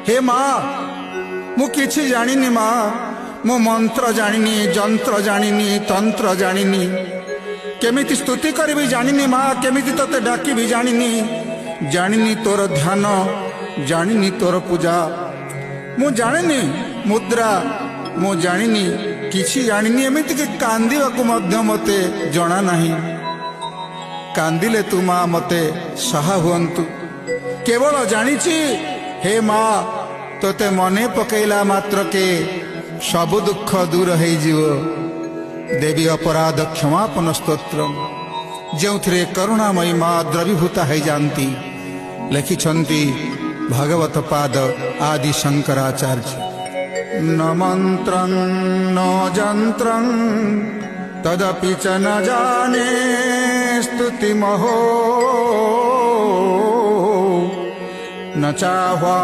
हे माँ मु किछि जानिनी माँ मु मंत्र जानिनी जंत्र जानिनी तंत्र जानिनी केमिति स्तुति करी जानिनी माँ केमिति तोते डाकी भी जानिनी जानिनी तोर ध्यान जानिनी तोर पूजा मु जानिनी मुद्रा मु जानिनी किछि जानिनी एमिति कि कांदिबाकु मध्य मते जणा नाही कांदिले तू माँ मते सहा हुअंतु केवल जानिछि हे माँ तोते मने पकेला मात्र के सबु दुख दूर हो जीवो देवी अपराध क्षमापन स्तोत्र जो करुणामयी माँ द्रवीभूता हो जाती लिखिछंती भागवत पाद आदि शंकराचार्य न मंत्रं न जंत्रं तदपि च न जाने स्तुतिमहो न चाह्वा